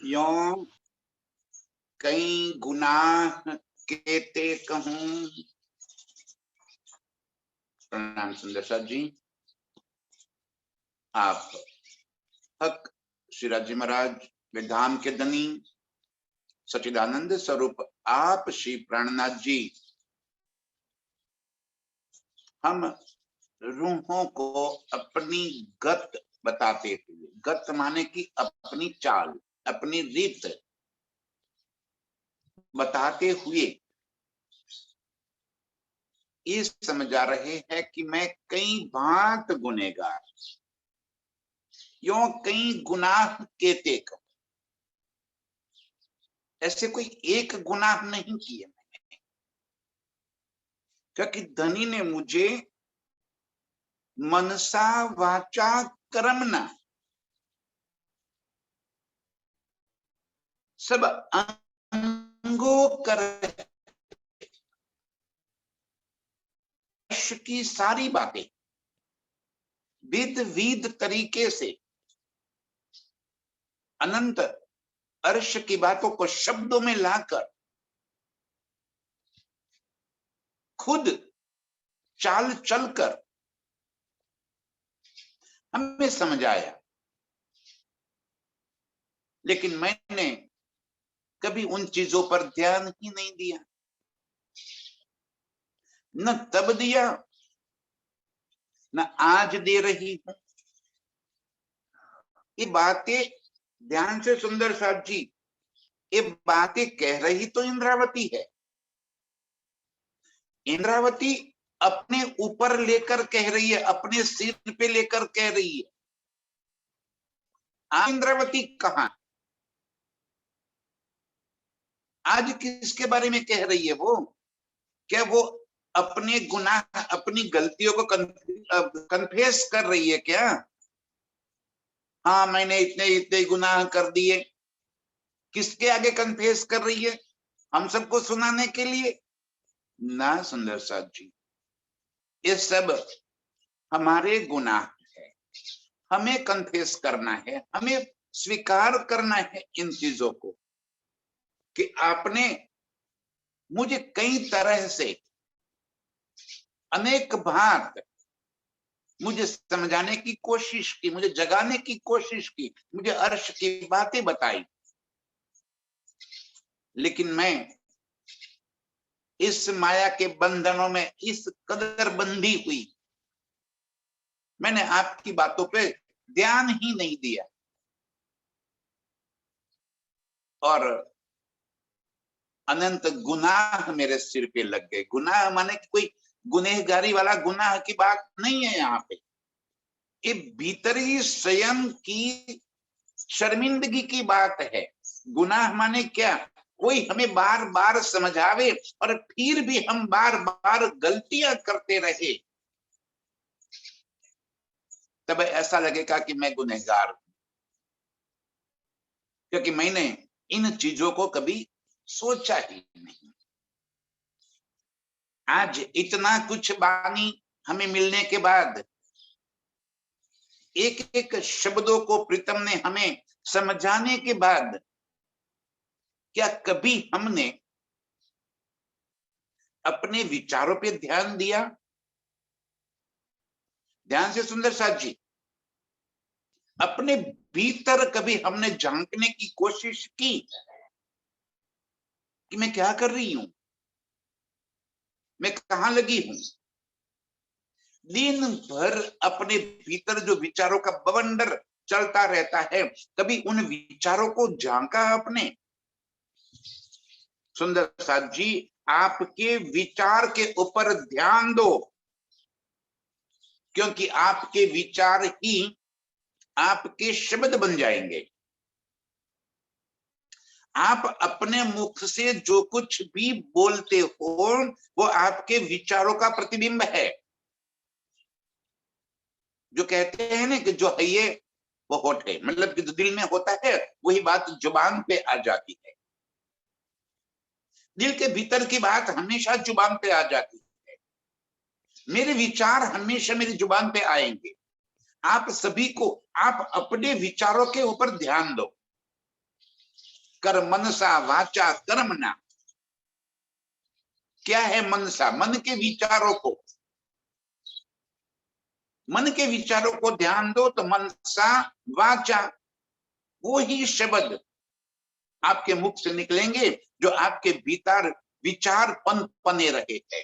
यो कई गुनाह केते कहूं। प्रणाम सुंदर साथ जी। आप हक श्रीराज जी महाराज विधान के धनी सच्चिदानंद स्वरूप आप श्री प्राणनाथ जी हम रूहों को अपनी गत बताते हुए, गत माने कि अपनी चाल अपनी रीत बताते हुए ये समझा रहे हैं कि मैं कई भांत गुनेगार, यो कई गुनाह केते कहूं। ऐसे कोई एक गुनाह नहीं किए मैंने, क्योंकि धनी ने मुझे मनसा वाचा कर्मणा सब अंगों कर की सारी बातें विध विध तरीके से अनंत अर्श की बातों को शब्दों में लाकर खुद चाल चलकर हमें समझाया। लेकिन मैंने कभी उन चीजों पर ध्यान ही नहीं दिया, न तब दिया न आज दे रही हूं। ये बातें ध्यान से सुंदर साथ जी, ये बातें कह रही तो इंद्रावती है। इंद्रावती अपने ऊपर लेकर कह रही है, अपने सिर पे लेकर कह रही है। आज इंद्रावती कहां, आज किसके बारे में कह रही है वो? क्या वो अपने गुनाह अपनी गलतियों को कन्फेस कर रही है क्या? हाँ मैंने इतने इतने गुनाह कर दिए। किसके आगे कन्फेस कर रही है? हम सबको सुनाने के लिए ना सुंदर साथ जी। ये सब हमारे गुनाह है, हमें कन्फेस करना है, हमें स्वीकार करना है इन चीजों को कि आपने मुझे कई तरह से अनेक भांत मुझे समझाने की कोशिश की, मुझे जगाने की कोशिश की, मुझे अर्श की बातें बताई, लेकिन मैं इस माया के बंधनों में इस कदर बंधी हुई, मैंने आपकी बातों पे ध्यान ही नहीं दिया। और अनंत गुनाह मेरे सिर पे लग गए। गुनाह माने कि कोई गुनहगारी वाला गुनाह की बात नहीं है यहाँ पे, ये भीतरी स्वयं की शर्मिंदगी की बात है। गुनाह माने क्या? कोई हमें बार बार समझावे और फिर भी हम बार बार गलतियां करते रहे, तब ऐसा लगेगा कि मैं गुनहगार हूं, क्योंकि मैंने इन चीजों को कभी सोचा ही नहीं। आज इतना कुछ बानी हमें मिलने के बाद, एक एक शब्दों को प्रीतम ने हमें समझाने के बाद, क्या कभी हमने अपने विचारों पे ध्यान दिया? ध्यान से सुंदर साथ जी, अपने भीतर कभी हमने झांकने की कोशिश की कि मैं क्या कर रही हूं, मैं कहां लगी हूं? दिन भर अपने भीतर जो विचारों का बवंडर चलता रहता है, कभी उन विचारों को झांका आपने? सुंदर साथ जी, आपके विचार के ऊपर ध्यान दो, क्योंकि आपके विचार ही आपके शब्द बन जाएंगे। आप अपने मुख से जो कुछ भी बोलते हो वो आपके विचारों का प्रतिबिंब है। जो कहते हैं ना कि जो है ये वो होठ है, मतलब कि जो दिल में होता है वही बात जुबान पे आ जाती है। दिल के भीतर की बात हमेशा जुबान पे आ जाती है। मेरे विचार हमेशा मेरी जुबान पे आएंगे। आप सभी को, आप अपने विचारों के ऊपर ध्यान दो। कर मनसा वाचा कर्मणा। क्या है मनसा? मन के विचारों को, मन के विचारों को ध्यान दो तो मनसा वाचा, वो ही शब्द आपके मुख से निकलेंगे जो आपके भीतर विचार पने रहे हैं।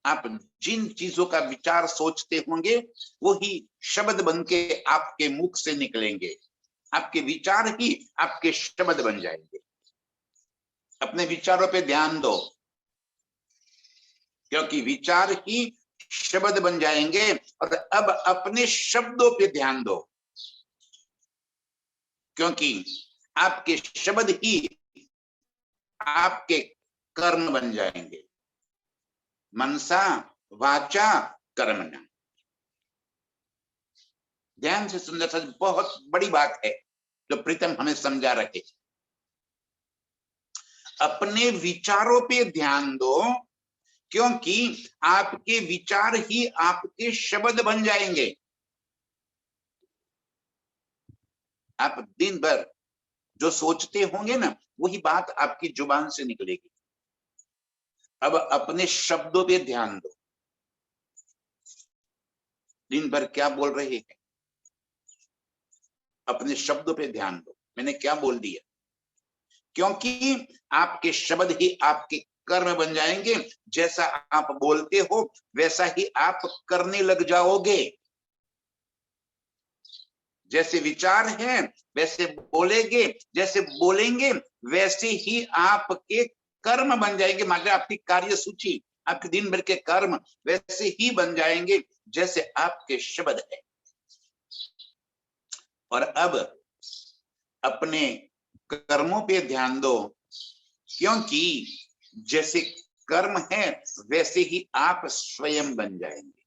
आप जिन चीजों का विचार सोचते होंगे वही शब्द बन के आपके मुख से निकलेंगे। आपके विचार ही आपके शब्द बन जाएंगे। अपने विचारों पे ध्यान दो, क्योंकि विचार ही शब्द बन जाएंगे। और अब अपने शब्दों पे ध्यान दो, क्योंकि आपके शब्द ही आपके कर्म बन जाएंगे। मनसा वाचा कर्मणा। ध्यान से सुंदर सच बहुत बड़ी बात है जो प्रीतम हमें समझा रहे। अपने विचारों पे ध्यान दो, क्योंकि आपके विचार ही आपके शब्द बन जाएंगे। आप दिन भर जो सोचते होंगे ना, वही बात आपकी जुबान से निकलेगी। अब अपने शब्दों पे ध्यान दो, दिन भर क्या बोल रहे हैं, अपने शब्दों पे ध्यान दो। मैंने क्या बोल दिया? क्योंकि आपके शब्द ही आपके कर्म बन जाएंगे। जैसा आप बोलते हो वैसा ही आप करने लग जाओगे। जैसे विचार है वैसे बोलेंगे, जैसे बोलेंगे वैसे ही आपके कर्म बन जाएंगे। मतलब आपकी कार्य सूची, आपके दिन भर के कर्म वैसे ही बन जाएंगे जैसे आपके शब्द है। और अब अपने कर्मों पे ध्यान दो, क्योंकि जैसे कर्म है वैसे ही आप स्वयं बन जाएंगे।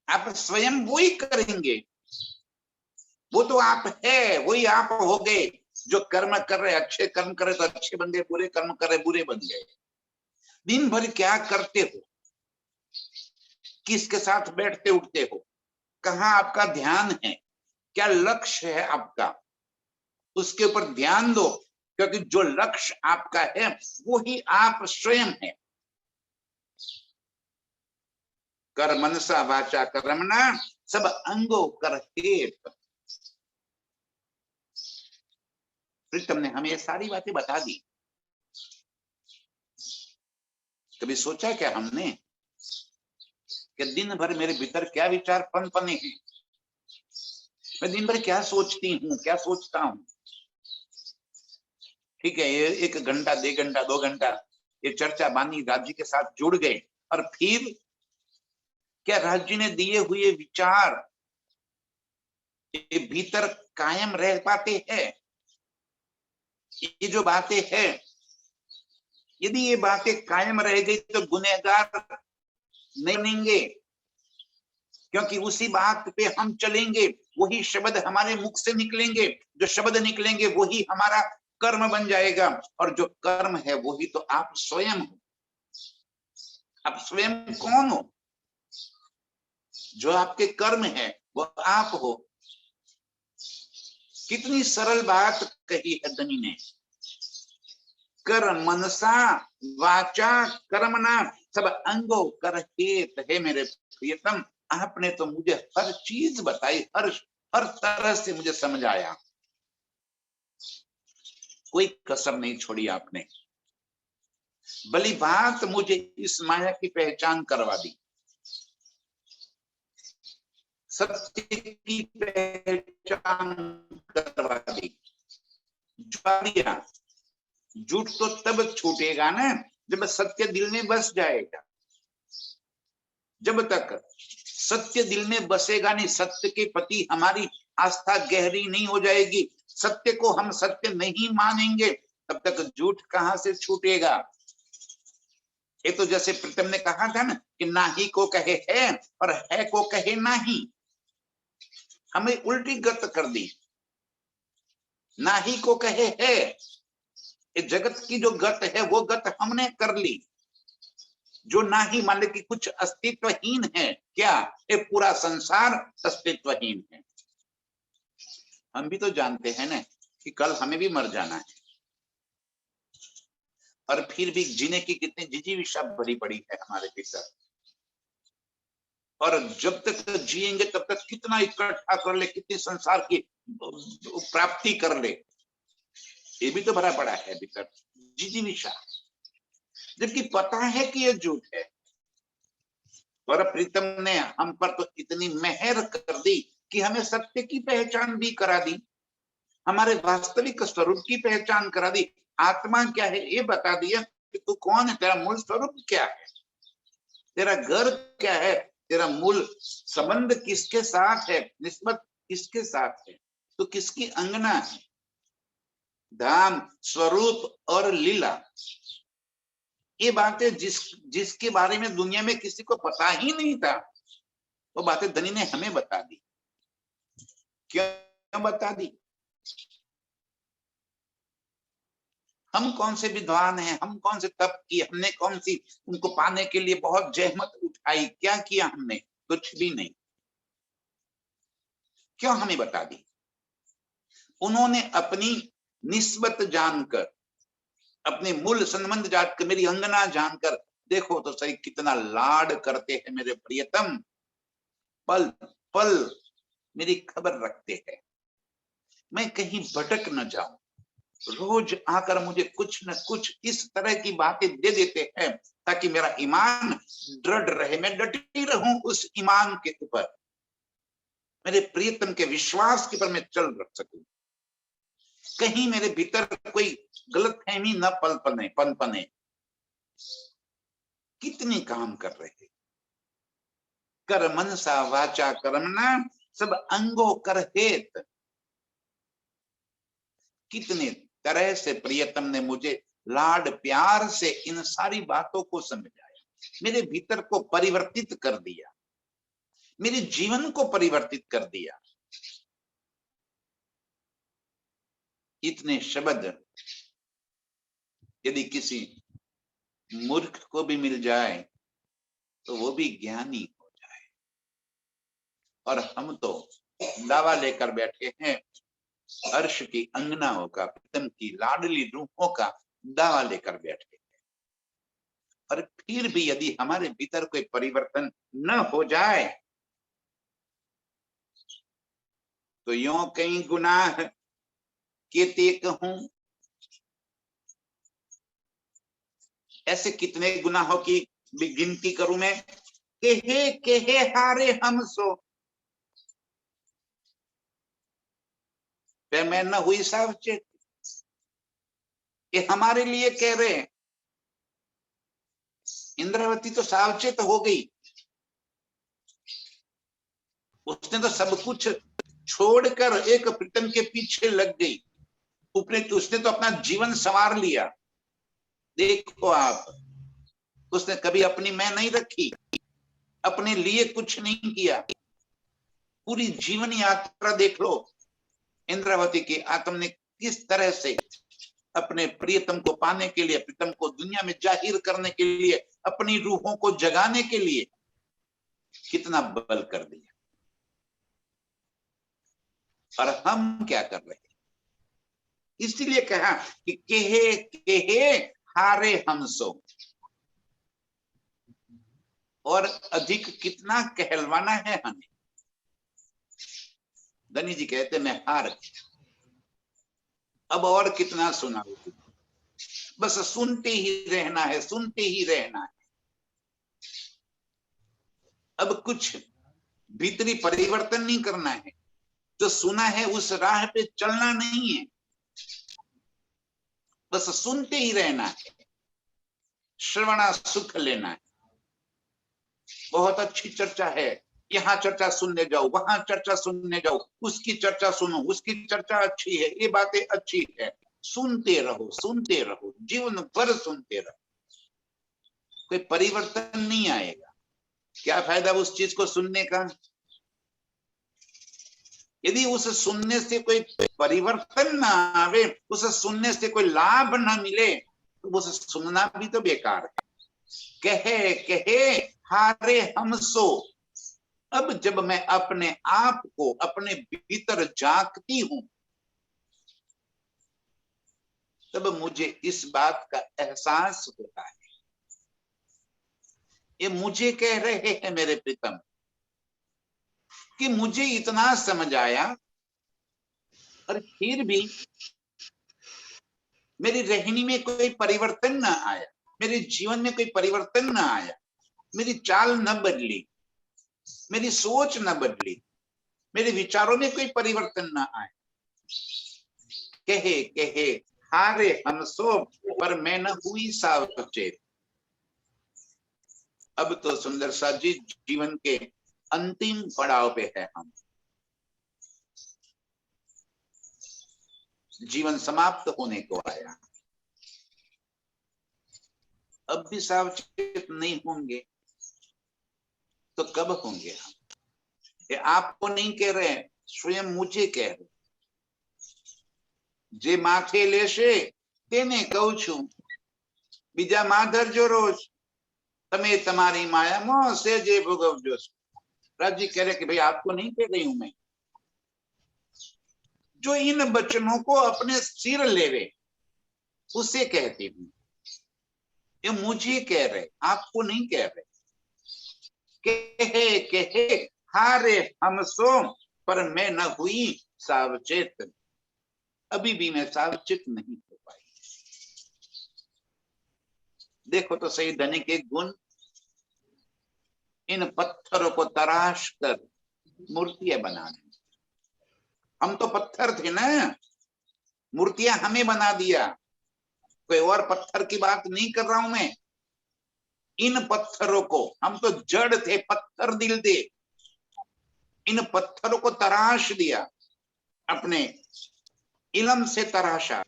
आप स्वयं वही करेंगे, वो तो आप है, वही आप हो गए। जो कर्म कर रहे, अच्छे कर्म करे तो अच्छे बन गए, बुरे कर्म करे बुरे बन गए। दिन भर क्या करते हो, किसके साथ बैठते उठते हो, कहाँ आपका ध्यान है, क्या लक्ष्य है आपका, उसके ऊपर ध्यान दो। क्योंकि जो लक्ष्य आपका है वो ही आप स्वयं है। कर मनसा वाचा कर्मणा सब अंगो कर हेत। प्रीतम ने हमें ये सारी बातें बता दी। कभी सोचा क्या हमने कि दिन भर मेरे भीतर क्या विचार पनपने हैं, मैं दिन भर क्या सोचती हूँ, क्या सोचता हूँ। ठीक है, ये 1 घंटा 1.5 घंटा 2 घंटा ये चर्चा बानी राज्य के साथ जुड़ गए, और फिर क्या राज्य ने दिए हुए विचार ये भीतर कायम रह पाते हैं? ये जो बातें हैं, यदि ये बातें कायम रह गई तो गुनहगार नहीं बनेंगे, क्योंकि उसी बात पे हम चलेंगे, वही शब्द हमारे मुख से निकलेंगे। जो शब्द निकलेंगे वही हमारा कर्म बन जाएगा, और जो कर्म है वही तो आप स्वयं हो। आप स्वयं कौन हो? जो आपके कर्म है वो आप हो। कितनी सरल बात कही है धनी ने। कर मनसा वाचा कर्मणा सब अंगो कर हेत। है मेरे प्रियतम, आपने तो मुझे हर चीज बताई, हर तरह से मुझे समझाया, कोई कसर नहीं छोड़ी आपने। भली बात मुझे इस माया की पहचान करवा दी, सत्य की पहचान करवा दी। झूठ तो तब छूटेगा ना जब सत्य दिल में बस जाएगा। जब तक सत्य दिल में बसेगा नहीं, सत्य के प्रति हमारी आस्था गहरी नहीं हो जाएगी, सत्य को हम सत्य नहीं मानेंगे, तब तक झूठ कहां से छूटेगा। ये तो जैसे प्रीतम ने कहा था ना कि नाही को कहे है और है को कहे नाही, हमें उल्टी गत कर दी। नाही को कहे है, ये जगत की जो गत है वो गत हमने कर ली। जो नाही मान ले कि कुछ अस्तित्वहीन है, क्या ये पूरा संसार अस्तित्वहीन है। हम भी तो जानते हैं ना कि कल हमें भी मर जाना है, और फिर भी जीने की कितनी जिजीविषा भरी पड़ी है हमारे भीतर। और जब तक जिएंगे तब तक कितना इकट्ठा कर ले, कितनी संसार की प्राप्ति कर ले, ये भी तो भरा पड़ा है भीतर जिजीविषा, जबकि पता है कि ये झूठ है। और प्रीतम ने हम पर तो इतनी मेहर कर दी कि हमें सत्य की पहचान भी करा दी, हमारे वास्तविक स्वरूप की पहचान करा दी। आत्मा क्या है ये बता दिया कि तू कौन है, तेरा मूल स्वरूप क्या है, तेरा घर क्या है, तेरा मूल संबंध किसके साथ है, निस्बत किसके साथ है, तो किसकी अंगना है। धाम, स्वरूप और लीला, ये बातें जिसके बारे में दुनिया में किसी को पता ही नहीं था, वो बातें धनी ने हमें बता दी। क्यों बता दी? हम कौन से विद्वान हैं, हम कौन से तप किए, हमने कौन सी उनको पाने के लिए बहुत जहमत उठाई, क्या किया हमने? कुछ भी नहीं। क्यों हमें बता दी? उन्होंने अपनी निस्बत जानकर, अपने मूल संबंध जानकर, मेरी अंगना जानकर, देखो तो सही कितना लाड करते हैं मेरे प्रियतम, पल पल मेरी खबर रखते हैं, मैं कहीं भटक न जाऊं। रोज आकर मुझे कुछ न कुछ इस तरह की बातें दे देते हैं ताकि मेरा ईमान दृढ़ रहे, मैं डटी रहूं उस ईमान के ऊपर, मेरे प्रियतम के विश्वास के ऊपर मैं चल रख सकूं, कहीं मेरे भीतर कोई गलतफहमी न पनपने। कितने काम कर रहे, कर मनसा वाचा कर्मणा सब अंगों कर हेत। कितने तरह से प्रियतम ने मुझे लाड प्यार से इन सारी बातों को समझाया, मेरे भीतर को परिवर्तित कर दिया, मेरे जीवन को परिवर्तित कर दिया। इतने शब्द यदि किसी मूर्ख को भी मिल जाए तो वो भी ज्ञानी हो जाए। और हम तो दावा लेकर बैठे हैं अर्श की अंगनाओं का, प्रीतम की लाडली रूहों का दावा लेकर बैठे हैं। और फिर भी यदि हमारे भीतर कोई परिवर्तन न हो जाए तो यों कई गुनाह के तेक हूं। ऐसे कितने गुनाहों की गिनती करूं मैं? केहे हारे हम सो, मैं न हुई सावचेत। ये हमारे लिए कह रहे हैं। इंद्रावती तो सावचेत हो गई, उसने तो सब कुछ छोड़कर एक प्रीतम के पीछे लग गई, उसने तो अपना जीवन संवार लिया। देखो आप, उसने कभी अपनी मैं नहीं रखी, अपने लिए कुछ नहीं किया। पूरी जीवन यात्रा देख लो इंद्रावती की, आत्म ने किस तरह से अपने प्रियतम को पाने के लिए, प्रियतम को दुनिया में जाहिर करने के लिए, अपनी रूहों को जगाने के लिए कितना बल कर दिया। और हम क्या कर रहे हैं? इसलिए कहा कि केहे हारे हम सो। और अधिक कितना कहलवाना है हमें? धनी जी कहते मैं हार गया, अब और कितना सुनाऊं, बस सुनते ही रहना है, सुनते ही रहना है। अब कुछ भीतरी परिवर्तन नहीं करना है, जो सुना है उस राह पे चलना नहीं है, बस सुनते ही रहना है, श्रवणा सुख लेना है। बहुत अच्छी चर्चा है, यहाँ चर्चा सुनने जाओ, वहां चर्चा सुनने जाओ, उसकी चर्चा सुनो, उसकी चर्चा अच्छी है, ये बातें अच्छी है, सुनते रहो, जीवन भर सुनते रहो, कोई परिवर्तन नहीं आएगा। क्या फायदा उस चीज को सुनने का? यदि उस सुनने से कोई परिवर्तन ना आवे, उस सुनने से कोई लाभ ना मिले, तो उस सुनना भी तो बेकार है। कहे हारे हम सो, अब जब मैं अपने आप को अपने भीतर झांकती हूं, तब मुझे इस बात का एहसास होता है, ये मुझे कह रहे हैं मेरे प्रीतम कि मुझे इतना समझ आया और फिर भी मेरी रहनी में कोई परिवर्तन न आया, मेरे जीवन में कोई परिवर्तन न आया, मेरी चाल न बदली, मेरी सोच न बदली, मेरे विचारों में कोई परिवर्तन न आया। कहे कहे हारे हम सो, पर मैं न हुई सावचेत। अब तो सुंदर सा जी जीवन के अंतिम पड़ाव पे है हम, जीवन समाप्त होने को आया। अब भी सावचेत नहीं होंगे तो कब होंगे हम? ये आपको नहीं कह रहे, स्वयं मुझे कह रहे। जे माथे लेशे તેને કહું છું, બીજા માધરજો રોજ, તમે તમારી માયામાં સેજે ભોગવજો। राज जी कह रहे कि भाई आपको नहीं कह रही हूं मैं, जो इन वचनों को अपने सिर लेवे उसे कहती हूं। ये मुझे कह रहे, आपको नहीं कह रहे। कहे कहे हारे हम सो, पर मैं न हुई सावचेत। अभी भी मैं सावचेत नहीं हो पाई। देखो तो सही धनी के गुण, इन पत्थरों को तराश कर मूर्तियां बनाने। हम तो पत्थर थे ना, मूर्तियां हमें बना दिया। कोई और पत्थर की बात नहीं कर रहा हूं मैं। इन पत्थरों को, हम तो जड़ थे, पत्थर दिल थे, इन पत्थरों को तराश दिया, अपने इलम से तराशा,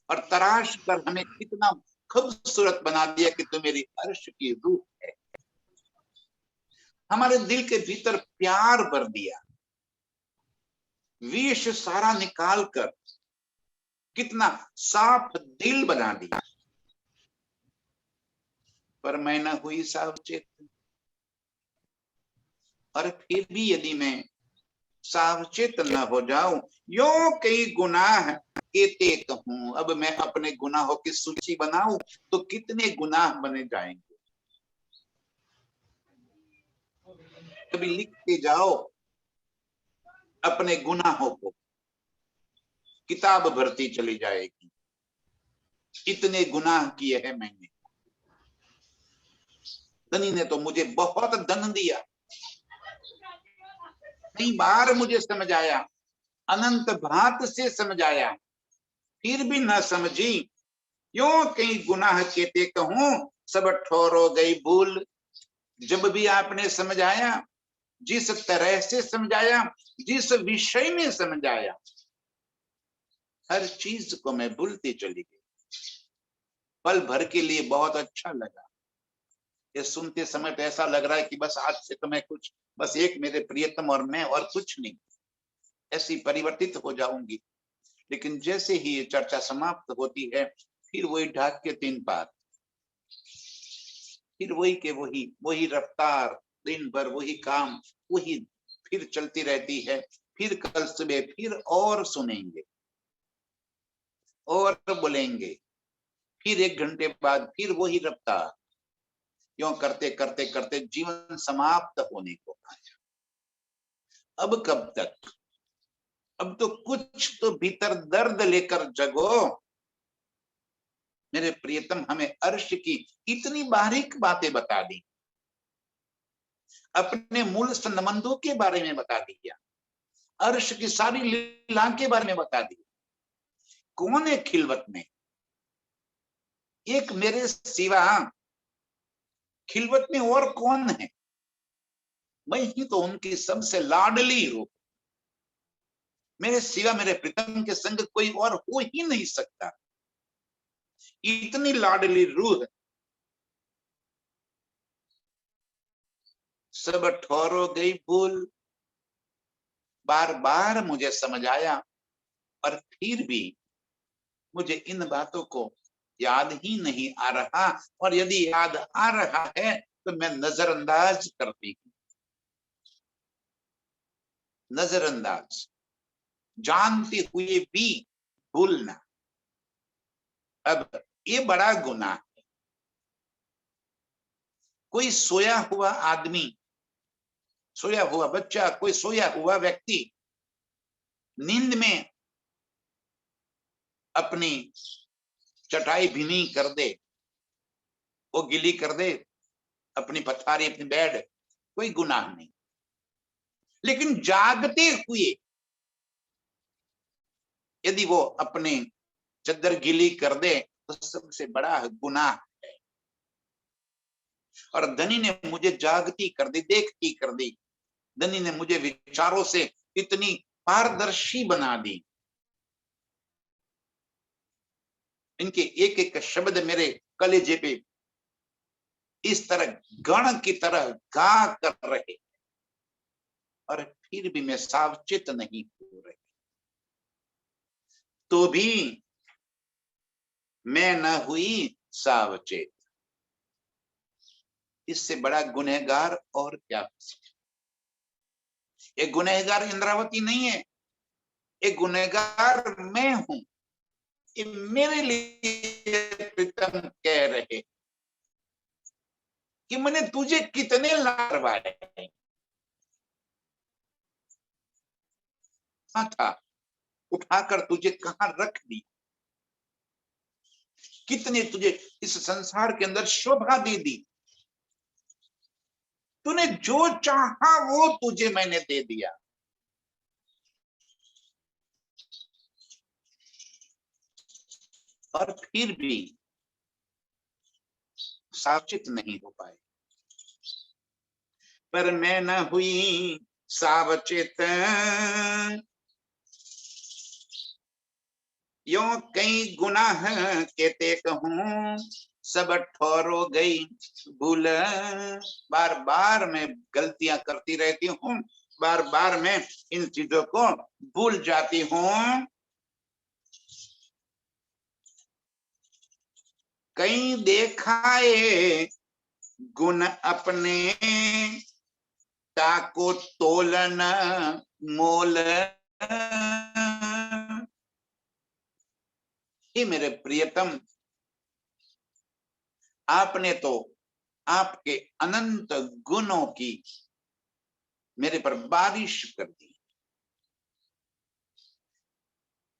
और तराश कर हमें कितना खूबसूरत बना दिया कि तू मेरी अर्श की रूह है। हमारे दिल के भीतर प्यार भर दिया, विष सारा निकाल कर कितना साफ दिल बना दिया। पर मैं न हुई सावचेत। और फिर भी यदि मैं सावचेत न हो जाऊं, यो कई गुनाह केते कहूं। अब मैं अपने गुनाहों की सूची बनाऊं तो कितने गुनाह बने जाएंगे। कभी लिखते जाओ अपने गुनाहों को, किताब भरती चली जाएगी। इतने गुनाह किए हैं मैंने। धनी ने तो मुझे बहुत धन दिया, कई बार मुझे समझ आया, अनंत भांत से समझ आया, फिर भी न समझी। क्यों कई गुनाह केते कहूं, सब ठोरो गई भूल। जब भी आपने समझाया, जिस तरह से समझाया, जिस विषय में समझाया, हर चीज को मैं भूलती चली गई। पल भर के लिए बहुत अच्छा लगा। ये सुनते समय तो ऐसा लग रहा है कि बस आज से तो मैं कुछ, बस एक मेरे प्रियतम और मैं, और कुछ नहीं, ऐसी परिवर्तित हो जाऊंगी। लेकिन जैसे ही ये चर्चा समाप्त होती है, फिर वही ढाक के 3 पात, फिर वही के वही, वही रफ्तार, दिन भर वही काम, वही फिर चलती रहती है। फिर कल सुबह फिर और सुनेंगे और बोलेंगे, फिर 1 घंटे बाद फिर वही रफ्तार। क्यों करते करते करते जीवन समाप्त होने को आया। अब कब तक? अब तो कुछ तो भीतर दर्द लेकर जगो मेरे प्रियतम। हमें अर्श की इतनी बारीक बातें बता दी, अपने मूल संबंधों के बारे में बता दिया, अर्श की सारी लीला के बारे में बता दी। कौन है खिलवत में? एक मेरे सिवा खिलवत में और कौन है? मैं ही तो उनकी सबसे लाडली रूप। मेरे सिवा मेरे प्रीतम के संग कोई और हो ही नहीं सकता। इतनी लाडली रूह। सब ठोरो गई भूल। बार बार मुझे समझ आया, और फिर भी मुझे इन बातों को याद ही नहीं आ रहा। और यदि याद आ रहा है तो मैं नजरअंदाज करती हूँ। नजरअंदाज, जानते हुए भी भूलना। अब ये बड़ा गुनाह है। कोई सोया हुआ आदमी, सोया हुआ बच्चा, कोई सोया हुआ व्यक्ति नींद में अपनी चटाई भीनी कर दे, वो गिली कर दे, अपनी पथारी, अपनी बेड, कोई गुनाह नहीं। लेकिन जागते हुए यदि वो अपने चद्दर गीली कर दे तो सबसे बड़ा गुनाह है। और धनी ने मुझे जागती कर दी, देखती कर दी। धनी ने मुझे विचारों से इतनी पारदर्शी बना दी। इनके एक एक शब्द मेरे कलेजे पे इस तरह गण की तरह गा कर रहे, और फिर भी मैं सावचेत नहीं हो रही। तो भी मैं न हुई सावचेत। इससे बड़ा गुनहगार और क्या हो सकता? ये गुनहगार इंद्रावती नहीं है, ये गुनहगार मैं हूं। ये मेरे लिए प्रीतम कह रहे कि मैंने तुझे कितने लारवाए था, उठाकर तुझे कहां रख दी, कितने तुझे इस संसार के अंदर शोभा दे दी। तूने जो चाहा वो तुझे मैंने दे दिया, और फिर भी सावचेत नहीं हो पाए। पर मैं न हुई सावचेत, यो कई गुनाह कहते कहूं, सब ठहरो गई भूल। बार बार मैं गलतियां करती रहती हूँ, बार बार मैं इन चीजों को भूल जाती हूँ। कई देखाए गुण अपने, ताको तोलन मोल। हे मेरे प्रियतम, आपने तो आपके अनंत गुणों की मेरे पर बारिश कर दी।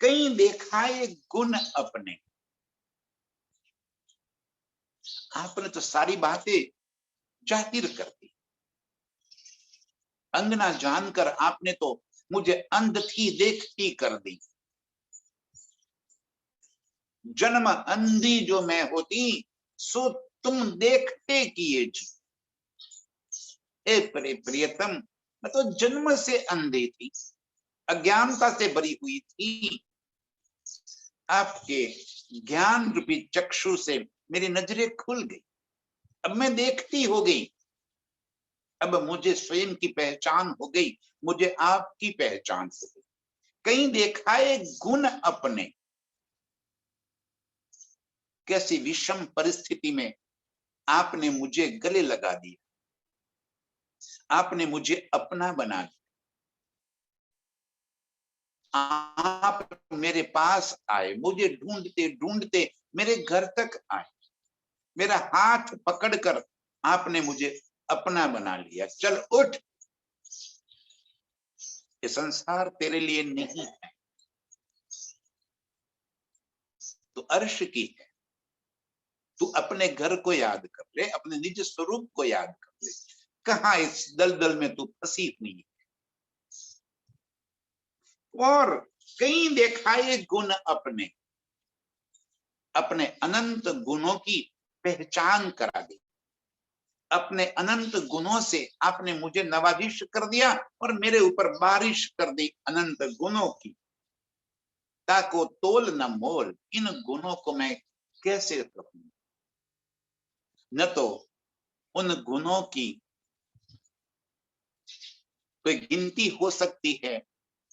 कई देखाए गुण अपने, आपने तो सारी बातें जाहिर कर दी। अंगना जानकर आपने तो मुझे अंधी देखती कर दी। जन्म अंधी जो मैं होती, सो तुम देखते किए जी। हे प्रियतम, मैं तो जन्म से अंधी थी, अज्ञानता से भरी हुई थी। आपके ज्ञान रूपी चक्षु से मेरी नजरें खुल गई, अब मैं देखती हो गई। अब मुझे स्वयं की पहचान हो गई, मुझे आपकी पहचान हो गई। कहीं देखाए गुण अपने, कैसी विषम परिस्थिति में आपने मुझे गले लगा दिया, आपने मुझे अपना बना दिया। आप मेरे पास आए, मुझे ढूंढते ढूंढते मेरे घर तक आए, मेरा हाथ पकड़कर आपने मुझे अपना बना लिया। चल उठ, ये संसार तेरे लिए नहीं है, तू अर्श की है। तू अपने घर को याद कर ले, अपने निज स्वरूप को याद कर ले। कहां इस दलदल में तू फंसी हुई है। और कई देखाए गुण अपने, अपने अनंत गुणों की पहचान करा दी। अपने अनंत गुणों से आपने मुझे नवाजिश कर दिया और मेरे ऊपर बारिश कर दी अनंत गुणों की। ताको तोल न मोल, इन गुणों को मैं कैसे रखूं? न तो उन गुणों की कोई गिनती हो सकती है,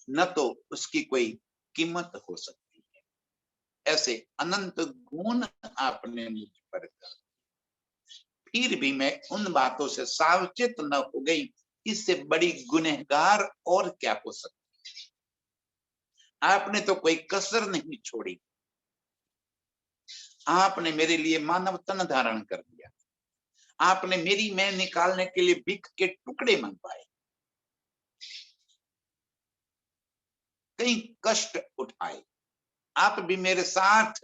न तो उसकी कोई कीमत हो सकती है। ऐसे अनंत गुण आपने मुझ पर कर, फिर भी मैं उन बातों से सावचेत न हो गई इससे बड़ी गुनहगार और क्या हो सकती। आपने तो कोई कसर नहीं छोड़ी। आपने मेरे लिए मानव तन धारण कर दिया। आपने मेरी मैं निकालने के लिए भिख के टुकड़े मंगवाए, कई कष्ट उठाए। आप भी मेरे साथ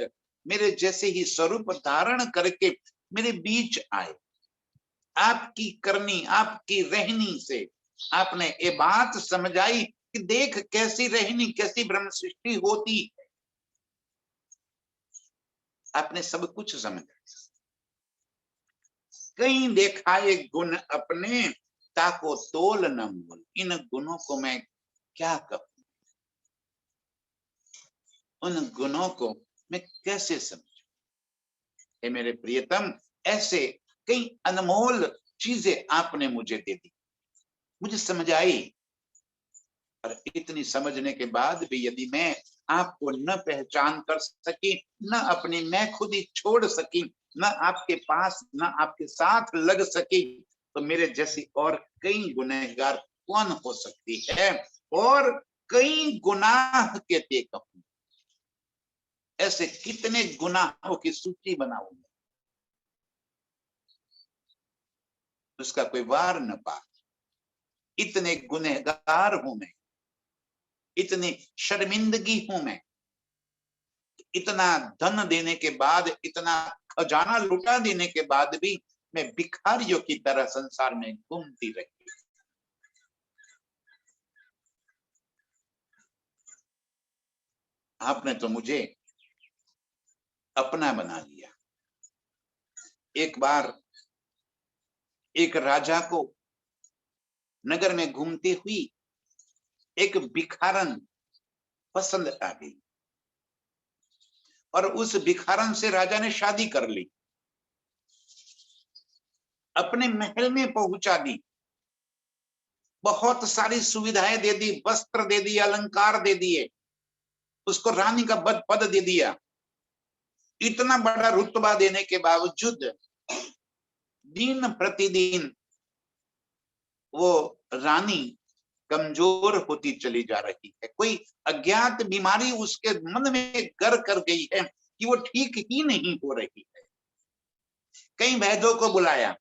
मेरे जैसे ही स्वरूप धारण करके मेरे बीच आए। आपकी करनी, आपकी रहनी से आपने ये बात समझाई कि देख कैसी रहनी, कैसी ब्रह्म सृष्टि होती है। आपने सब कुछ समझा। कहीं देखा ये गुण अपने, ताको तोल न मोल। इन गुणों को मैं क्या कहूं, उन गुणों को मैं कैसे समझूं। हे मेरे प्रियतम, ऐसे कई अनमोल चीजें आपने मुझे दे दी, मुझे समझाई। और इतनी समझने के बाद भी यदि मैं आपको न पहचान कर सकी, न अपनी मैं खुद ही छोड़ सकी, न आपके पास न आपके साथ लग सकी, तो मेरे जैसी और कई गुनहगार कौन हो सकती है। और कई गुनाह के ते कहूं, ऐसे कितने गुनाहों की सूची बनाऊं, उसका कोई वार न पार। इतने गुनहगार हूं मैं, इतनी शर्मिंदगी हूं मैं। इतना धन देने के बाद, इतना खजाना लुटा देने के बाद भी मैं भिखारियों की तरह संसार में घूमती रही। आपने तो मुझे अपना बना लिया। एक बार एक राजा को नगर में घूमती हुई एक भिखारन पसंद आ गई और उस भिखारन से राजा ने शादी कर ली, अपने महल में पहुंचा दी, बहुत सारी सुविधाएं दे दी, वस्त्र दे दिए, अलंकार दे दिए, उसको रानी का पद दे दिया। इतना बड़ा रुतबा देने के बावजूद दिन प्रतिदिन वो रानी कमजोर होती चली जा रही है। कोई अज्ञात बीमारी उसके मन में गर कर गई है कि वो ठीक ही नहीं हो रही है। कई वैद्यों को बुलाया,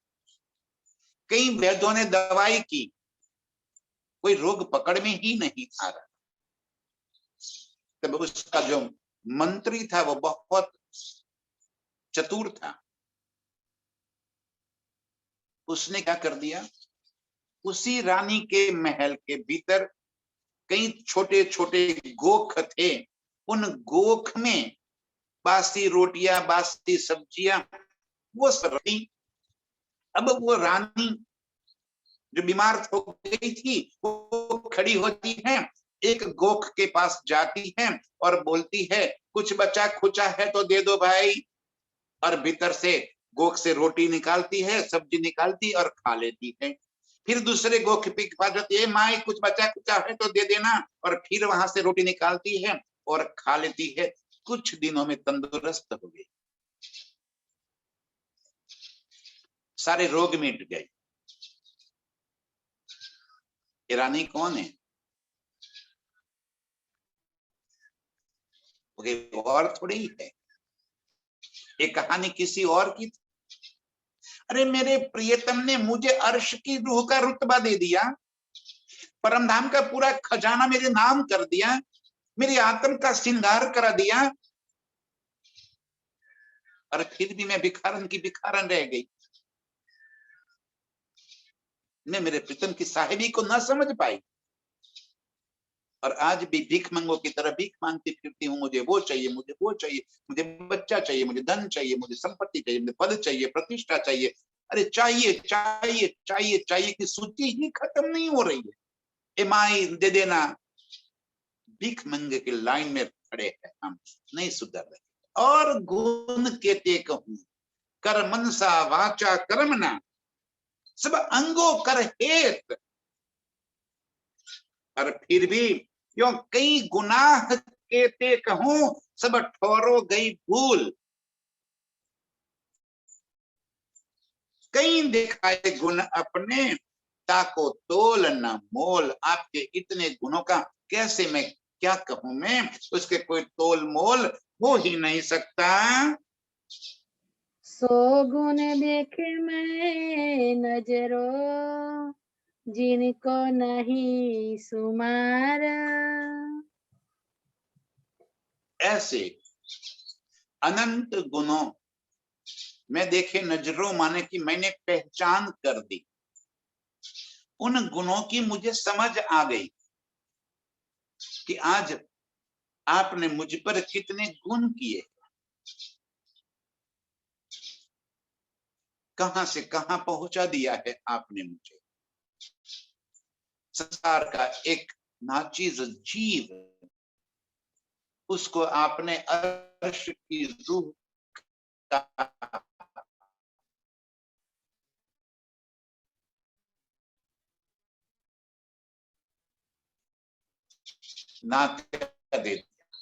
कई वैद्यों ने दवाई की, कोई रोग पकड़ में ही नहीं आ रहा। तब उसका जो मंत्री था वो बहुत चतुर था। उसने क्या कर दिया, उसी रानी के महल के भीतर कई छोटे छोटे गोख थे, उन गोख में बासी रोटियां, बासी सब्जियां वो सब रखी। अब वो रानी जो बीमार हो गई थी वो खड़ी होती है, एक गोख के पास जाती है और बोलती है कुछ बचा खुचा है तो दे दो भाई, और भीतर से गोख से रोटी निकालती है, सब्जी निकालती और खा लेती है। फिर दूसरे गोख के पास जाती है, माई कुछ बचा खुचा है तो दे देना, और फिर वहां से रोटी निकालती है और खा लेती है। कुछ दिनों में तंदुरुस्त हो गई, सारे रोग मिट गए। ये रानी कौन है? और थोड़ी है, ये कहानी किसी और की। अरे मेरे प्रियतम ने मुझे अर्श की रूह का रुतबा दे दिया, परमधाम का पूरा खजाना मेरे नाम कर दिया, मेरी आत्म का श्रृंगार करा दिया, और फिर भी मैं भिखारन की भिखारन रह गई। मैं मेरे प्रीतम की साहिबी को न समझ पाई और आज भी भीख मंगो की तरह भीख मांगती फिरती हूँ। मुझे वो चाहिए, मुझे वो चाहिए, मुझे बच्चा चाहिए, मुझे धन चाहिए, मुझे संपत्ति चाहिए, मुझे पद चाहिए, प्रतिष्ठा चाहिए। अरे चाहिए चाहिए चाहिए चाहिए की सूची ही खत्म नहीं हो रही है। एमाई दे देना, भीख मंगे की लाइन में खड़े हैं, हम नहीं सुधर रहे। और गुण के ते कहूं, कर मनसा वाचा कर्मना, सब अंगों कर हेत, और फिर भी क्यों कई गुनाह के ते कहूं, सब ठोरो गई भूल। कई दिखाए गुण अपने, ताको तोल न मोल, आपके इतने गुणों का कैसे मैं क्या कहूं, मैं उसके कोई तोल मोल हो ही नहीं सकता। सो गुण देखे मैं नजरों, जिनको नहीं सुमार। ऐसे अनंत गुणों में देखे नजरों, माने कि मैंने पहचान कर दी, उन गुणों की मुझे समझ आ गई कि आज आपने मुझ पर कितने गुण किए, कहां से कहां पहुंचा दिया है आपने मुझे। संसार का एक नाचीज जीव, उसको आपने अर्श की रूह का नात्या दे दिया,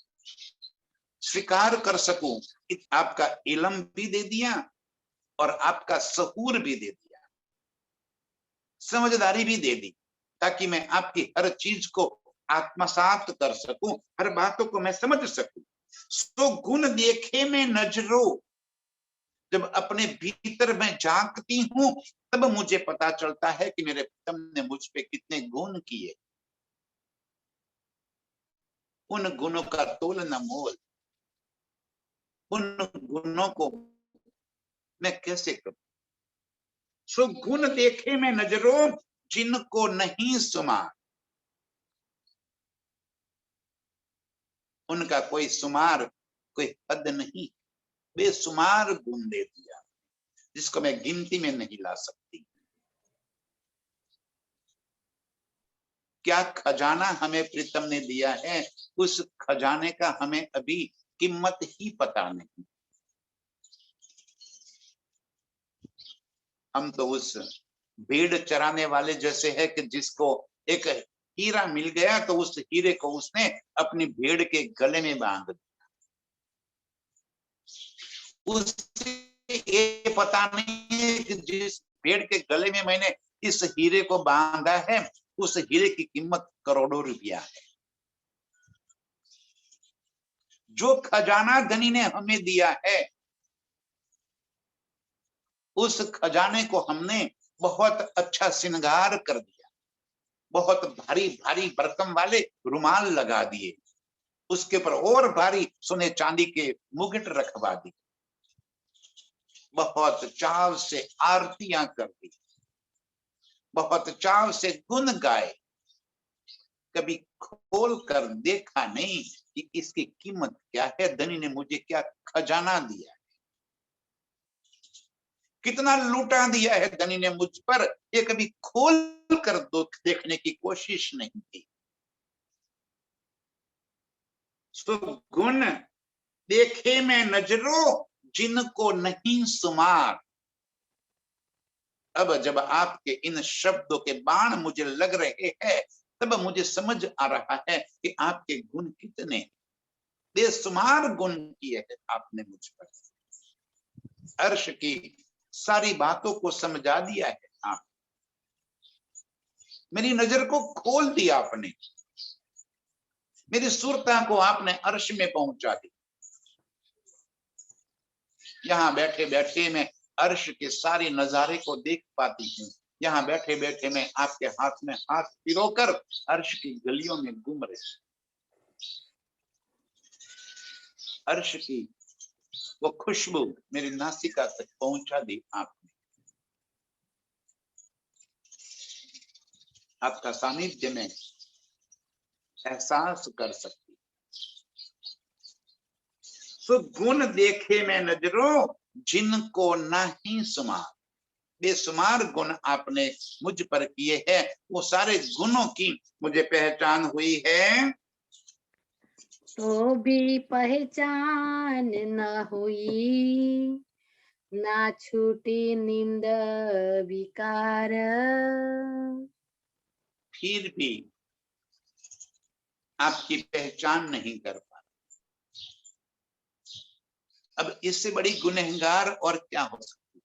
स्वीकार कर सकूं, आपका इल्म भी दे दिया और आपका सहूर भी दे दिया, समझदारी भी दे दी, ताकि मैं आपकी हर चीज को आत्मसात कर सकूं, हर बातों को मैं समझ सकूं। सो गुण देखे मैं नजरों, जब अपने भीतर मैं झांकती हूं तब मुझे पता चलता है कि मेरे प्रीतम ने मुझ पे कितने गुण किए। उन गुणों का तोल न मोल, उन गुणों को मैं कैसे करूं। सो गुण देखे मैं नजरों, जिनको नहीं सुमा, उनका कोई सुमार, कोई हद नहीं, बेसुमार गुण दे दिया जिसको मैं गिनती में नहीं ला सकती। क्या खजाना हमें प्रीतम ने दिया है, उस खजाने का हमें अभी कीमत ही पता नहीं। हम तो उस भेड़ चराने वाले जैसे है कि जिसको एक हीरा मिल गया तो उस हीरे को उसने अपनी भेड़ के गले में बांध दिया, उसे ये पता नहीं है कि जिस भेड़ के गले में मैंने इस हीरे को बांधा है, उस हीरे की कीमत करोड़ों रुपया है। जो खजाना धनी ने हमें दिया है, उस खजाने को हमने बहुत अच्छा श्रृंगार कर दिया, बहुत भारी भारी भरकम वाले रुमाल लगा दिए, उसके ऊपर और भारी सोने चांदी के मुकुट रखवा दी, बहुत चाव से आरतियां कर दी, बहुत चाव से गुण गाए, कभी खोल कर देखा नहीं कि इसकी कीमत क्या है, धनी ने मुझे क्या खजाना दिया, कितना लूटा दिया है धनी ने मुझ पर, ये कभी खोल कर देखने की कोशिश नहीं की। तो गुण देखे मैं नजरों, जिनको नहीं सुमार। अब जब आपके इन शब्दों के बाण मुझे लग रहे हैं, तब मुझे समझ आ रहा है कि आपके गुण कितने बेशुमार गुण किए हैं आपने मुझ पर। अर्श की सारी बातों को समझा दिया है आप, मेरी नजर को खोल दिया आपने, मेरी सुरता को आपने अर्श में पहुंचा दी। यहाँ बैठे बैठे मैं अर्श के सारे नजारे को देख पाती हूँ, यहाँ बैठे बैठे मैं आपके हाथ में हाथ पिरोकर अर्श की गलियों में घूम रही, अर्श की वो खुशबू मेरी नासिका तक पहुंचा दी आपने। आपका सानिध्य में एहसास कर सकती। सो गुण देखे मैं नजरों, जिनको नहीं सुमार, बेशुमार गुण आपने मुझ पर किए हैं, वो सारे गुणों की मुझे पहचान हुई है। तो भी पहचान न हुई, ना छूटी नींद विकार। फिर भी आपकी पहचान नहीं कर पा, अब इससे बड़ी गुनहगार और क्या हो सकती।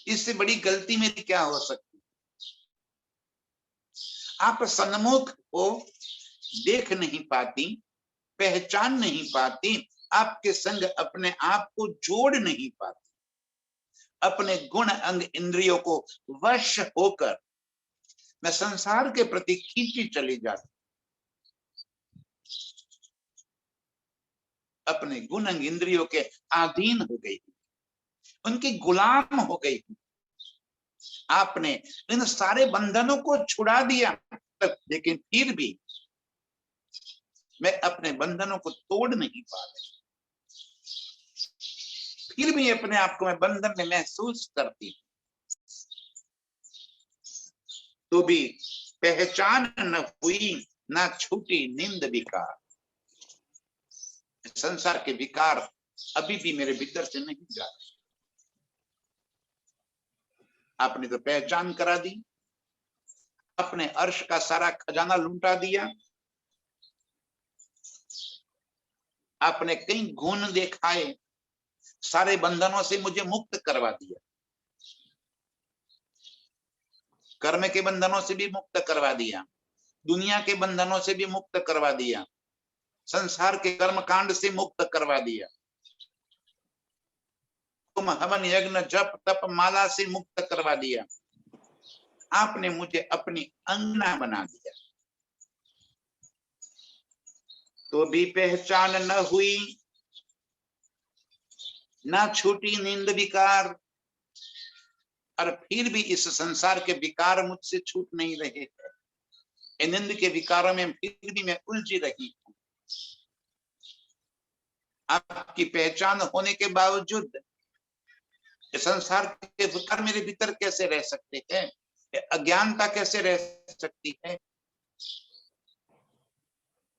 इससे बड़ी गलती मेरी क्या हो सकती? आप सन्मुख हो, देख नहीं पाती, पहचान नहीं पाती, आपके संग अपने आप को जोड़ नहीं पाती, अपने गुण अंग इंद्रियों को वश होकर मैं संसार के प्रति खींची चली जाती, अपने गुण अंग इंद्रियों के अधीन हो गई, उनकी गुलाम हो गई। आपने इन सारे बंधनों को छुड़ा दिया, लेकिन फिर भी मैं अपने बंधनों को तोड़ नहीं पा रही, फिर भी अपने आप को मैं बंधन में महसूस करती हूँ। तो भी पहचान न हुई, ना छूटी नींद विकार। संसार के विकार अभी भी मेरे भीतर से नहीं जा रहे। आपने तो पहचान करा दी, अपने अर्श का सारा खजाना लूटा दिया, आपने कई गुण दिखाए, सारे बंधनों से मुझे मुक्त करवा दिया, कर्म के बंधनों से भी मुक्त करवा दिया, दुनिया के बंधनों से भी मुक्त करवा दिया, संसार के कर्म कांड से मुक्त करवा दिया, तुम हवन यज्ञ जप तप माला से मुक्त करवा दिया। आपने मुझे अपनी अंगना बना दिया, तो भी पहचान न हुई, ना छूटी नींद विकार। और फिर भी इस संसार के विकार मुझसे छूट नहीं रहे हैं। नींद के विकारों में फिर भी मैं उलझी रही हूं। आपकी पहचान होने के बावजूद संसार के विकार मेरे भीतर कैसे रह सकते हैं? अज्ञानता कैसे रह सकती है?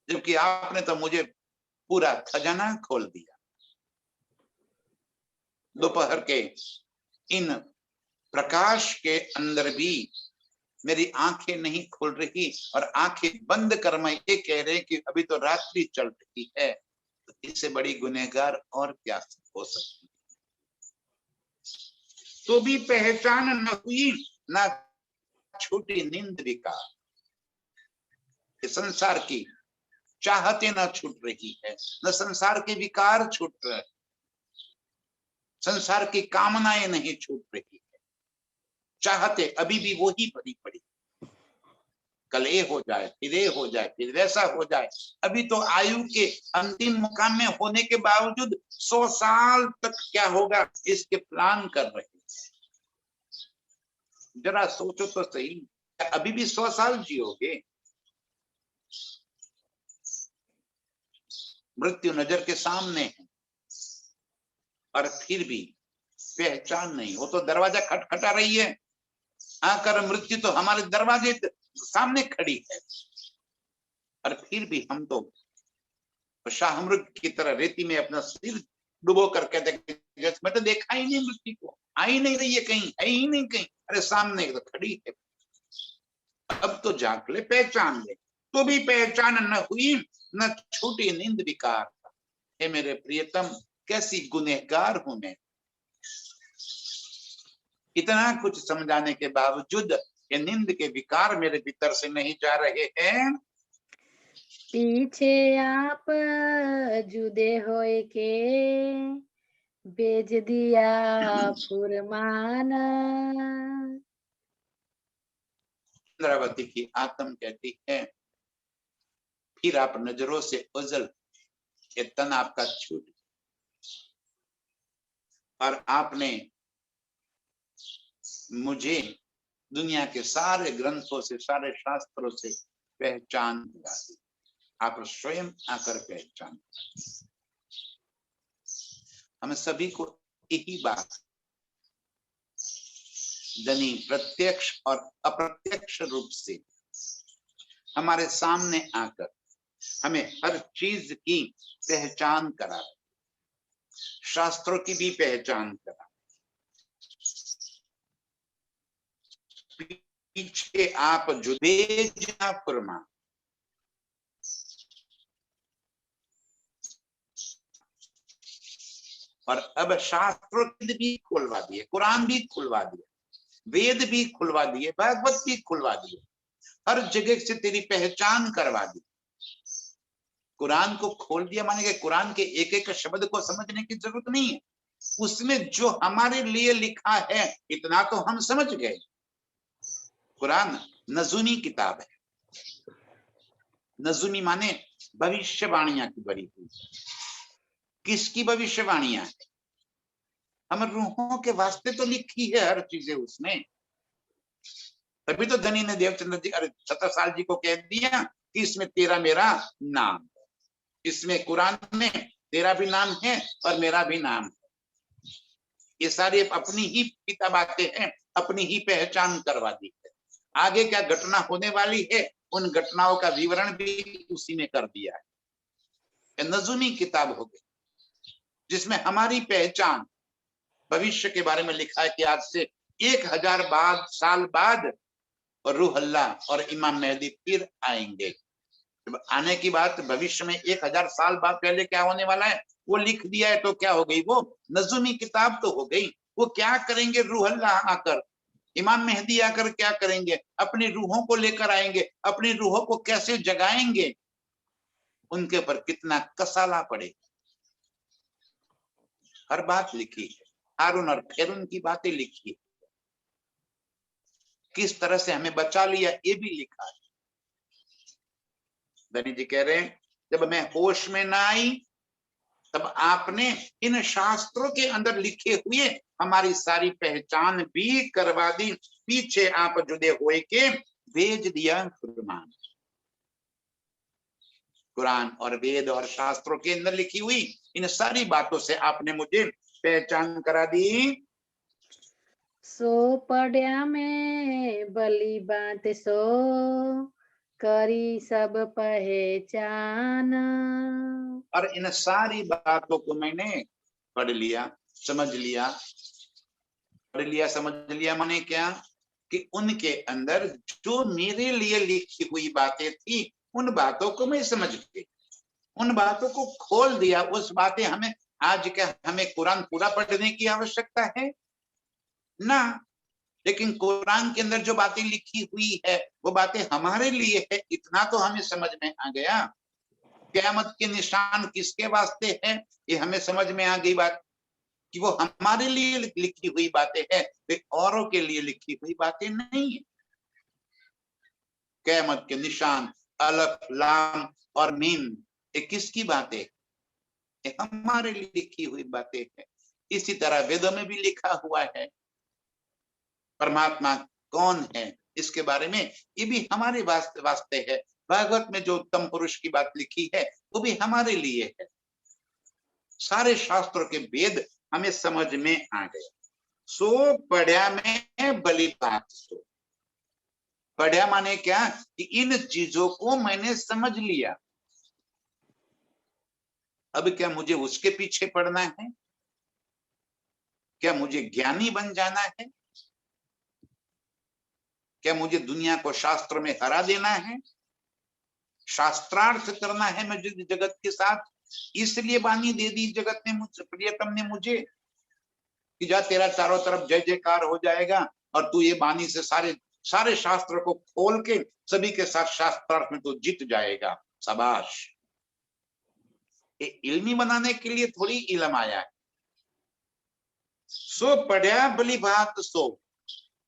जबकि आपने तो मुझे पूरा खजाना खोल दिया। दोपहर के इन प्रकाश के अंदर भी मेरी आंखें नहीं खुल रही, और आंखें बंद कर मैं ये कह रहे कि अभी तो रात्रि चल रही है। तो इससे बड़ी गुनहगार और क्या हो सकती? तो भी पहचान न हुई, ना छूटी नींद विकार। संसार की चाहते न छूट रही है, न संसार के विकार छूट रहे, संसार की कामनाएं नहीं छूट रही है, चाहते अभी भी वही भरी पड़ी, कल ये हो जाए, फिर ये हो जाए, फिर वैसा हो जाए। अभी तो आयु के अंतिम मुकाम में होने के बावजूद 100 साल तक क्या होगा इसके प्लान कर रहे हैं। जरा सोचो तो सही, अभी भी 100 साल जियोगे? मृत्यु नजर के सामने है, और फिर भी पहचान नहीं। वो तो दरवाजा खटखटा रही है, आकर मृत्यु तो हमारे दरवाजे सामने खड़ी है, और फिर भी हम तो शाहमृग की तरह रेती में अपना सिर डुबो कर कहते जैसे मैं तो देखा ही नहीं मृत्यु को, आई नहीं रही है, कहीं है ही नहीं कहीं, अरे सामने तो खड़ी है। अब तो जाग ले, पहचान ले। तो भी पहचान न हुई, न छूटी नींद विकार। हे मेरे प्रियतम, कैसी गुनहगार हूं मैं। इतना कुछ समझाने के बावजूद ये नींद के विकार मेरे भीतर से नहीं जा रहे हैं। पीछे आप जुदे होए के बेच दिया फुरमान। इंद्रावती की आत्म कहती है, फिर आप नजरों से ओझल, ये तन आपका छूट, और आपने मुझे दुनिया के सारे ग्रंथों से, सारे शास्त्रों से पहचान दिला दी। आप स्वयं आकर पहचान। हम सभी को यही बात जनी प्रत्यक्ष और अप्रत्यक्ष रूप से हमारे सामने आकर हमें हर चीज की पहचान करा, शास्त्रों की भी पहचान करा। पीछे आप जुदे फुरमा, और अब शास्त्रों भी खुलवा दिए, कुरान भी खुलवा दिए, वेद भी खुलवा दिए, भागवत भी खुलवा दिए, हर जगह से तेरी पहचान करवा दी। कुरान को खोल दिया माने कि कुरान के एक एक शब्द को समझने की जरूरत नहीं है, उसमें जो हमारे लिए लिखा है इतना तो हम समझ गए। कुरान नजूमी किताब है, नजूमी माने भविष्यवाणियां की भरी हुई। किसकी भविष्यवाणियां है? हम रूहों के वास्ते तो लिखी है हर चीजें उसमें। तभी तो धनी ने देवचंद्र जी, अरे छत्रसाल जी को कह दिया कि इसमें तेरा मेरा नाम, इसमें कुरान में तेरा भी नाम है और मेरा भी नाम है। ये सारी अपनी ही पिता बातें हैं, अपनी ही पहचान करवा दी है। आगे क्या घटना होने वाली है उन घटनाओं का विवरण भी उसी में कर दिया है। नजूमी किताब हो गई जिसमें हमारी पहचान, भविष्य के बारे में लिखा है कि आज से 1000 साल बाद और रूह अल्लाह और इमाम मेहदी फिर आएंगे। आने की बात भविष्य में 1000 साल बाद पहले क्या होने वाला है वो लिख दिया है, तो क्या हो गई वो नजूमी किताब तो हो गई। वो क्या करेंगे रूह अल्लाह आकर, इमाम मेहदी आकर क्या करेंगे, अपनी रूहों को लेकर आएंगे, अपनी रूहों को कैसे जगाएंगे, उनके ऊपर कितना कसाला पड़ेगा, हर बात लिखी है। हारून और फेरून की बातें लिखी है, किस तरह से हमें बचा लिया ये भी लिखा है। धनी जी कह रहे हैं जब मैं होश में ना आई तब आपने इन शास्त्रों के अंदर लिखे हुए हमारी सारी पहचान भी करवा दी, पीछे आप जुदे हुए के भेज दिया फरमान। कुरान और वेद और शास्त्रों के अंदर लिखी हुई इन सारी बातों से आपने मुझे पहचान करा दी। सो पढ़या में भली बात सो करी सब पहचान। और इन सारी बातों को मैंने पढ़ लिया, समझ लिया। पढ़ लिया समझ लिया माने क्या कि उनके अंदर जो मेरे लिए लिखी हुई बातें थी उन बातों को मैं समझ गई, उन बातों को खोल दिया। उस बातें हमें आज क्या हमें कुरान पूरा पढ़ने की आवश्यकता है ना, लेकिन कुरान के अंदर जो बातें लिखी हुई है वो बातें हमारे लिए है, इतना तो हमें समझ में आ गया। क़यामत के निशान किसके वास्ते हैं ये हमें समझ में आ गई बात, कि वो हमारे लिए लिखी हुई बातें हैं, वे औरों के लिए लिखी हुई बातें नहीं है। क़यामत के निशान अलफ लाम और मीम ये किसकी बातें, ये हमारे लिए लिखी हुई बातें हैं। इसी तरह वेदों में भी लिखा हुआ है परमात्मा कौन है, इसके बारे में ये भी हमारे वास्ते है। भागवत में जो उत्तम पुरुष की बात लिखी है वो भी हमारे लिए है। सारे शास्त्रों के वेद हमें समझ में आ गए। सो पढ़या में भली बात सो, पढ़या माने क्या कि इन चीजों को मैंने समझ लिया। अब क्या मुझे उसके पीछे पढ़ना है, क्या मुझे ज्ञानी बन जाना है, क्या मुझे दुनिया को शास्त्र में हरा देना है, शास्त्रार्थ करना है मुझे जगत के साथ, इसलिए वाणी दे दी जगत ने मुझसे, प्रियतम ने मुझे, कि जा तेरा चारों तरफ जय जयकार हो जाएगा और तू ये वाणी से सारे सारे शास्त्र को खोल के सभी के साथ शास्त्रार्थ में तो जीत जाएगा। शाबाश, ये इल्मी बनाने के लिए थोड़ी इल्म आया है। सो पढ़या भली बात सो,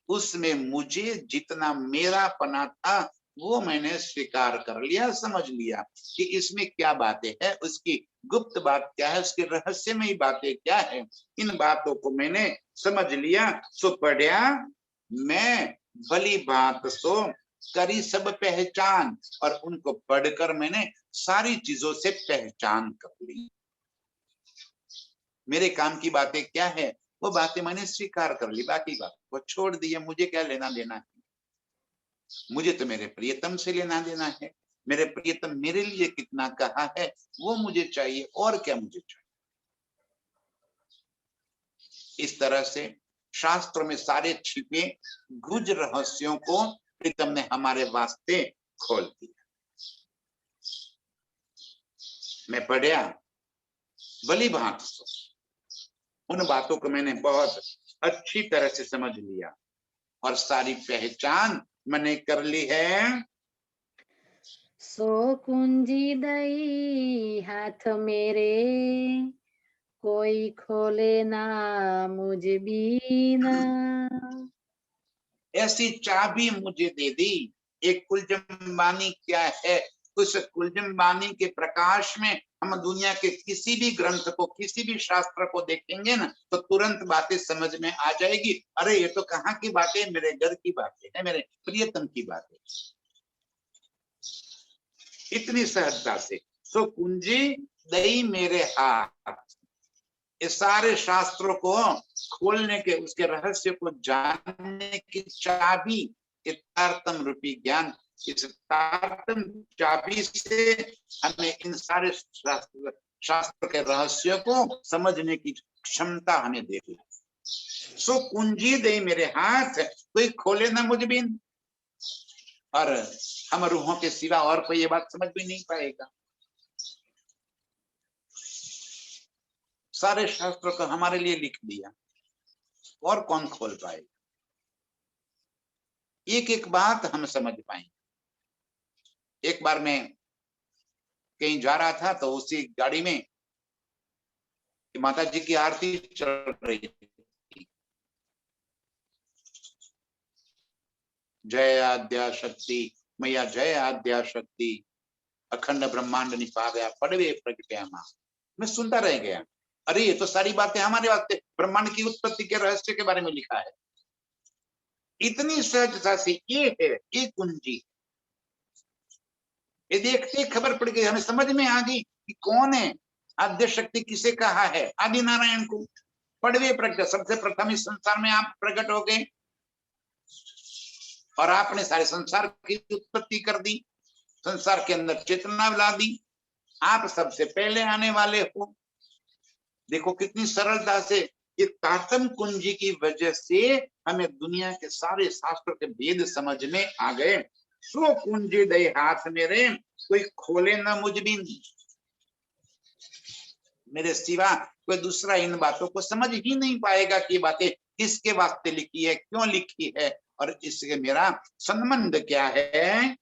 उसमें मुझे जितना मेरा पना था वो मैंने स्वीकार कर लिया, समझ लिया कि इसमें क्या बातें है, उसकी गुप्त बात क्या है, उसकी रहस्यमयी बातें क्या है, इन बातों को मैंने समझ लिया। सो पढ़या मैं भली बात सो करी सब पहचान, और उनको पढ़कर मैंने सारी चीजों से पहचान कर ली। मेरे काम की बातें क्या है वो बातें मैंने स्वीकार कर ली, बाकी बात वो छोड़ दिए, मुझे क्या लेना देना है। मुझे तो मेरे प्रियतम से लेना देना है, मेरे प्रियतम मेरे लिए कितना कहा है वो मुझे चाहिए, और क्या मुझे चाहिए। इस तरह से शास्त्र में सारे छिपे गुज रहस्यों को प्रीतम ने हमारे वास्ते खोल दिया। मैं पढ़या भली भांत सो, उन बातों को मैंने बहुत अच्छी तरह से समझ लिया और सारी पहचान मैंने कर ली है। सो कुंजी दई हाथ मेरे, कोई खोले ना मुझ बीना। ऐसी चाबी मुझे दे दी। एक कुलजम बानी क्या है? उस कुलजम बानी के प्रकाश में हम दुनिया के किसी भी ग्रंथ को, किसी भी शास्त्र को देखेंगे ना, तो तुरंत बातें समझ में आ जाएगी। अरे ये तो कहाँ की बातें, मेरे घर की बातें है, मेरे प्रियतम की बातें। इतनी सहजता से। सो कुंजी दई मेरे हाथ, इस सारे शास्त्रों को खोलने के, उसके रहस्य को जानने की चाबी, तारतम रूपी ज्ञान। इस तारतम चाबी से हमें इन सारे शास्त्र के रहस्य को समझने की क्षमता हमें देती है। सो कुंजी दे मेरे हाथ, कोई खोले ना मुझ बिन। और हम रूहों के सिवा और कोई ये बात समझ भी नहीं पाएगा। सारे शास्त्रों को हमारे लिए लिख दिया, और कौन खोल पाएगा? एक एक बात हम समझ पाएंगे। एक बार मैं कहीं जा रहा था, तो उसी गाड़ी में माता जी की आरती चल रही थी। जय आद्या शक्ति मैया, जय आद्या शक्ति, अखंड ब्रह्मांड निपाव्या पड़वे प्रगट्या मां। मैं सुनता रह गया। अरे ये तो सारी बातें हमारे वास्ते, ब्रह्मांड की उत्पत्ति के रहस्य के बारे में लिखा है। इतनी सहजता से ये है, ये कुंजी। ये देखते खबर पड़ गई, हमें समझ में आ गई कि कौन है आद्य शक्ति, किसे कहा है? आदि नारायण को। पड़वे प्रगट, सबसे प्रथम इस संसार में आप प्रकट हो गए और आपने सारे संसार की उत्पत्ति कर दी, संसार के अंदर चेतना ला दी। आप सबसे पहले आने वाले हो। देखो कितनी सरलता से, ये तारतम कुंजी की वजह से हमें दुनिया के सारे शास्त्रों के भेद समझ में आ गए। सो कुंजी दे हाथ मेरे, कोई खोले ना मुझ बिन। मेरे सिवा कोई दूसरा इन बातों को समझ ही नहीं पाएगा कि बातें किसके वास्ते लिखी है, क्यों लिखी है, और इससे मेरा संबंध क्या है।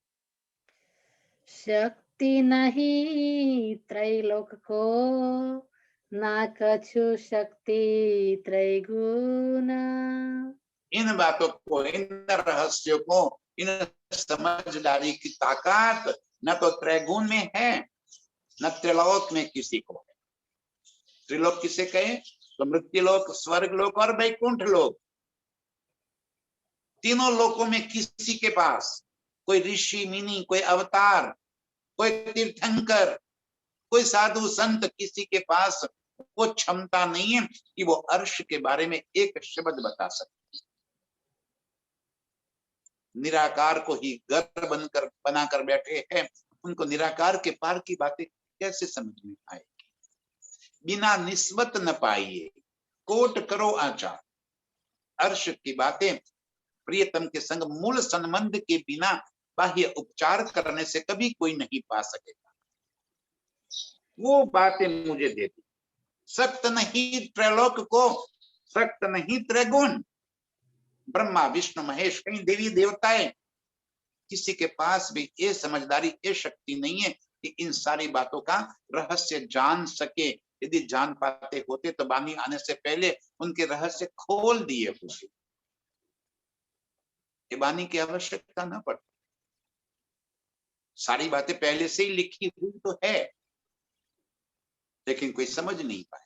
शक्ति नहीं त्रैलोक को, ना कछु शक्ति त्रैगुना। इन बातों को, इन रहस्यों को, इन समझदारी की ताकत न तो त्रैगुण में है, न त्रिलोक में किसी को है। त्रिलोक किसे कहे? तो मृत्युलोक, स्वर्ग लोक और वैकुंठ लोक। तीनों लोकों में किसी के पास, कोई ऋषि मुनि, कोई अवतार, कोई तीर्थंकर, कोई साधु संत, किसी के पास वो क्षमता नहीं है कि वो अर्श के बारे में एक शब्द बता सके। निराकार को ही घर बनकर बनाकर बैठे हैं, उनको निराकार के पार की बातें कैसे समझ में आएगी? बिना निस्बत न पाइए, कोट करो आचार। अर्श की बातें प्रियतम के संग मूल संबंध के बिना बाह्य उपचार करने से कभी कोई नहीं पा सकेगा। वो बातें मुझे दे दी। सक्त नहीं त्रैलोक को, सक्त नहीं त्रैगुण। ब्रह्मा विष्णु महेश, कई देवी देवताएं, किसी के पास भी ये समझदारी, ये शक्ति नहीं है कि इन सारी बातों का रहस्य जान सके। यदि जान पाते होते तो बानी आने से पहले उनके रहस्य खोल दिए होते। ये बानी की आवश्यकता न पड़ती। सारी बातें पहले से ही लिखी हुई तो है, लेकिन कोई समझ नहीं पाया।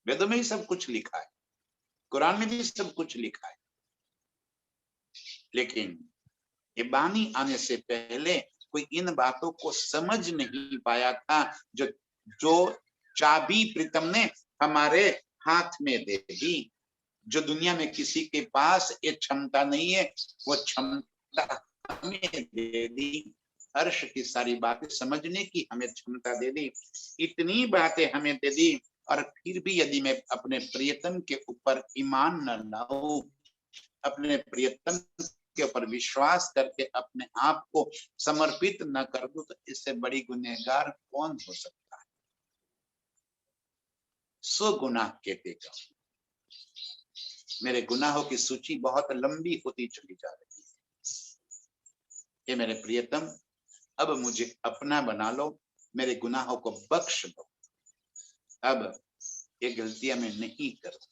वेदों में ही सब कुछ लिखा है, कुरान में भी सब कुछ लिखा है, लेकिन ये बानी आने से पहले कोई इन बातों को समझ नहीं पाया था। जो जो चाबी प्रीतम ने हमारे हाथ में दे दी, जो दुनिया में किसी के पास ये क्षमता नहीं है, वो क्षमता हमें दे दी। अर्श की सारी बातें समझने की हमें क्षमता दे दी। इतनी बातें हमें दे दी, और फिर भी यदि मैं अपने प्रियतम के ऊपर ईमान न लाऊं, अपने प्रियतम के ऊपर विश्वास करके अपने आप को समर्पित न कर दूं, तो इससे बड़ी गुनहगार कौन हो सकता है? सो गुनाह कहते का। मेरे गुनाहों की सूची बहुत लंबी होती चली जा रही है। ये मेरे प्रियतम, अब मुझे अपना बना लो, मेरे गुनाहों को बख्श दो, अब ये गलतियां मैं नहीं करूं।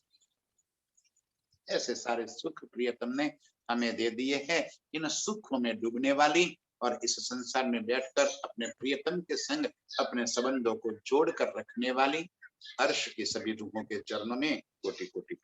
ऐसे सारे सुख प्रियतम ने हमें दे दिए हैं। इन सुखों में डूबने वाली और इस संसार में बैठकर अपने प्रियतम के संग अपने संबंधों को जोड़कर रखने वाली अर्श की सभी रूहों के चरणों में कोटि कोटि